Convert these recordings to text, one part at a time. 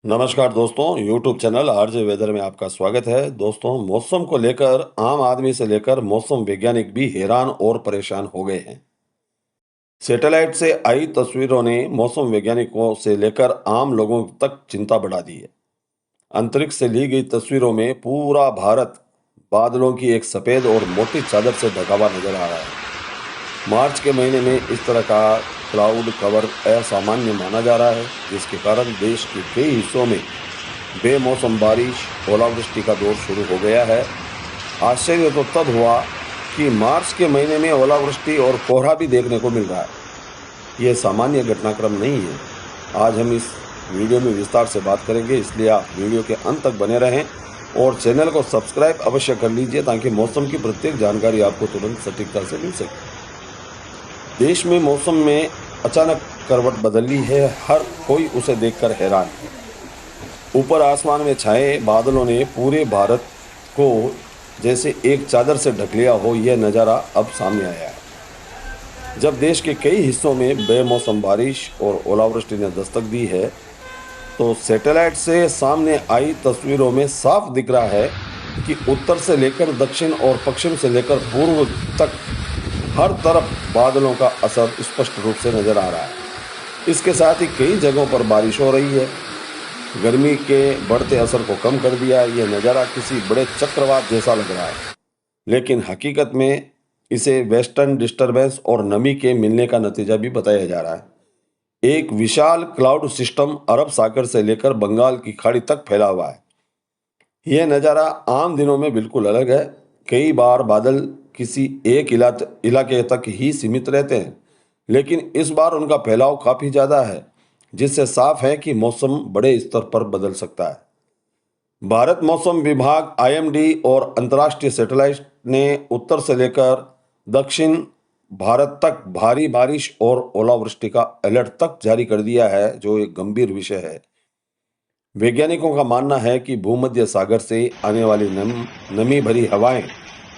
नमस्कार दोस्तों, YouTube channel RJ weather में आपका स्वागत है। दोस्तों, मौसम को लेकर आम आदमी से लेकर मौसम वैज्ञानिक भी हैरान और परेशान हो गए हैं। सैटेलाइट से आई तस्वीरों ने मौसम वैज्ञानिकों से लेकर आम लोगों तक चिंता बढ़ा दी है। अंतरिक्ष से ली गई तस्वीरों में पूरा भारत बादलों की एक सफेद और मोटी चादर से ढका हुआ नजर आ रहा है। मार्च के महीने में इस तरह का क्लाउड कवर असामान्य माना जा रहा है, जिसके कारण देश के कई हिस्सों में बेमौसम बारिश, ओलावृष्टि का दौर शुरू हो गया है। आश्चर्य तो तब हुआ कि मार्च के महीने में ओलावृष्टि और कोहरा भी देखने को मिल रहा है। यह सामान्य घटनाक्रम नहीं है। आज हम इस वीडियो में विस्तार से बात करेंगे, इसलिए आप वीडियो के अंत तक बने रहें और चैनल को सब्सक्राइब अवश्य कर लीजिए ताकि मौसम की प्रत्येक जानकारी आपको तुरंत सटीकता से मिल सके। देश में मौसम में अचानक करवट बदली है, हर कोई उसे देखकर हैरान है। ऊपर आसमान में छाए बादलों ने पूरे भारत को जैसे एक चादर से ढक लिया हो, यह नज़ारा अब सामने आया है। जब देश के कई हिस्सों में बेमौसम बारिश और ओलावृष्टि ने दस्तक दी है, तो सैटेलाइट से सामने आई तस्वीरों में साफ दिख रहा है कि उत्तर से लेकर दक्षिण और पश्चिम से लेकर पूर्व तक हर तरफ बादलों का असर स्पष्ट रूप से नजर आ रहा है। इसके साथ ही कई जगहों पर बारिश हो रही है। गर्मी के बढ़ते असर को कम कर दिया है। यह नज़ारा किसी बड़े चक्रवात जैसा लग रहा है, लेकिन हकीकत में इसे वेस्टर्न डिस्टरबेंस और नमी के मिलने का नतीजा भी बताया जा रहा है। एक विशाल क्लाउड सिस्टम अरब सागर से लेकर बंगाल की खाड़ी तक फैला हुआ है। यह नज़ारा आम दिनों में बिल्कुल अलग है। कई बार बादल किसी एक इलाके तक ही सीमित रहते हैं, लेकिन इस बार उनका फैलाव काफ़ी ज़्यादा है, जिससे साफ है कि मौसम बड़े स्तर पर बदल सकता है। भारत मौसम विभाग आईएमडी और अंतर्राष्ट्रीय सैटेलाइट ने उत्तर से लेकर दक्षिण भारत तक भारी बारिश और ओलावृष्टि का अलर्ट तक जारी कर दिया है, जो एक गंभीर विषय है। वैज्ञानिकों का मानना है कि भूमध्य सागर से आने वाली नमी भरी हवाएं,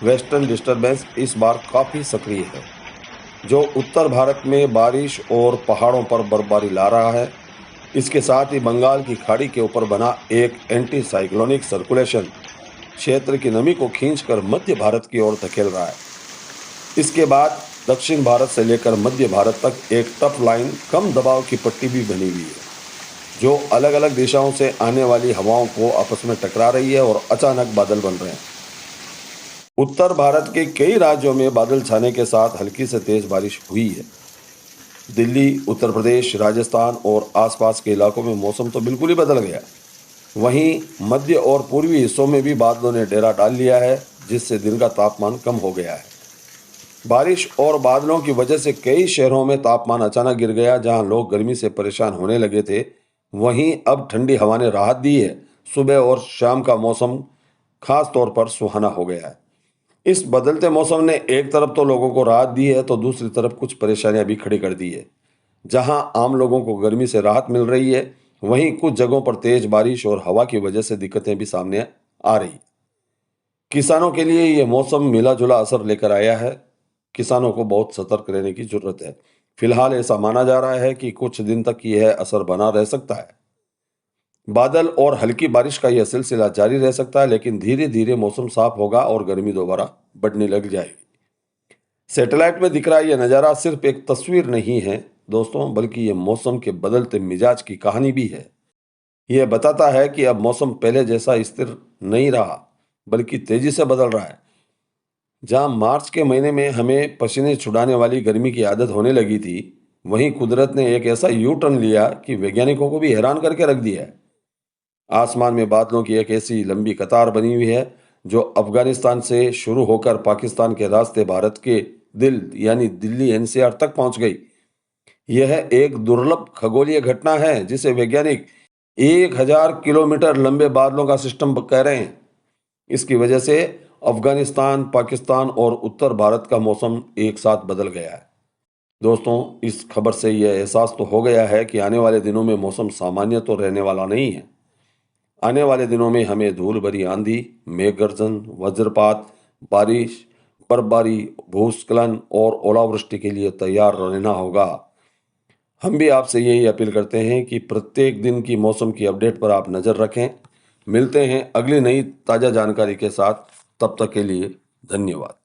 वेस्टर्न डिस्टरबेंस इस बार काफ़ी सक्रिय है, जो उत्तर भारत में बारिश और पहाड़ों पर बर्फबारी ला रहा है। इसके साथ ही बंगाल की खाड़ी के ऊपर बना एक एंटी साइक्लोनिक सर्कुलेशन क्षेत्र की नमी को खींचकर मध्य भारत की ओर धकेल रहा है। इसके बाद दक्षिण भारत से लेकर मध्य भारत तक एक टफ लाइन कम दबाव की पट्टी भी बनी हुई है, जो अलग अलग दिशाओं से आने वाली हवाओं को आपस में टकरा रही है और अचानक बादल बन रहे हैं। उत्तर भारत के कई राज्यों में बादल छाने के साथ हल्की से तेज बारिश हुई है। दिल्ली, उत्तर प्रदेश, राजस्थान और आसपास के इलाकों में मौसम तो बिल्कुल ही बदल गया। वहीं मध्य और पूर्वी हिस्सों में भी बादलों ने डेरा डाल लिया है, जिससे दिन का तापमान कम हो गया है। बारिश और बादलों की वजह से कई शहरों में तापमान अचानक गिर गया। जहां लोग गर्मी से परेशान होने लगे थे, वहीं अब ठंडी हवा ने राहत दी है। सुबह और शाम का मौसम खास तौर पर सुहाना हो गया है। इस बदलते मौसम ने एक तरफ तो लोगों को राहत दी है, तो दूसरी तरफ कुछ परेशानियां भी खड़ी कर दी है। जहां आम लोगों को गर्मी से राहत मिल रही है, वहीं कुछ जगहों पर तेज बारिश और हवा की वजह से दिक्कतें भी सामने आ रही। किसानों के लिए यह मौसम मिला जुला असर लेकर आया है। किसानों को बहुत सतर्क रहने की जरूरत है। फिलहाल ऐसा माना जा रहा है कि कुछ दिन तक यह असर बना रह सकता है। बादल और हल्की बारिश का यह सिलसिला जारी रह सकता है, लेकिन धीरे धीरे मौसम साफ होगा और गर्मी दोबारा बढ़ने लग जाएगी। सैटेलाइट में दिख रहा यह नज़ारा सिर्फ एक तस्वीर नहीं है दोस्तों, बल्कि यह मौसम के बदलते मिजाज की कहानी भी है। यह बताता है कि अब मौसम पहले जैसा स्थिर नहीं रहा, बल्कि तेजी से बदल रहा है। जहां मार्च के महीने में हमें पसीने छुड़ाने वाली गर्मी की आदत होने लगी थी, वहीं कुदरत ने एक ऐसा यू टर्न लिया कि वैज्ञानिकों को भी हैरान करके रख दिया है। आसमान में बादलों की एक ऐसी लंबी कतार बनी हुई है, जो अफगानिस्तान से शुरू होकर पाकिस्तान के रास्ते भारत के दिल यानी दिल्ली एनसीआर तक पहुंच गई। यह एक दुर्लभ खगोलीय घटना है, जिसे वैज्ञानिक 1000 किलोमीटर लंबे बादलों का सिस्टम कह रहे हैं। इसकी वजह से अफगानिस्तान, पाकिस्तान और उत्तर भारत का मौसम एक साथ बदल गया है। दोस्तों, इस खबर से यह एहसास तो हो गया है कि आने वाले दिनों में मौसम सामान्य तो रहने वाला नहीं है। आने वाले दिनों में हमें धूल भरी आंधी, मेघ गर्जन, वज्रपात, बारिश, बर्फबारी, भूस्खलन और ओलावृष्टि के लिए तैयार रहना होगा। हम भी आपसे यही अपील करते हैं कि प्रत्येक दिन की मौसम की अपडेट पर आप नज़र रखें। मिलते हैं अगली नई ताज़ा जानकारी के साथ। तब तक के लिए धन्यवाद।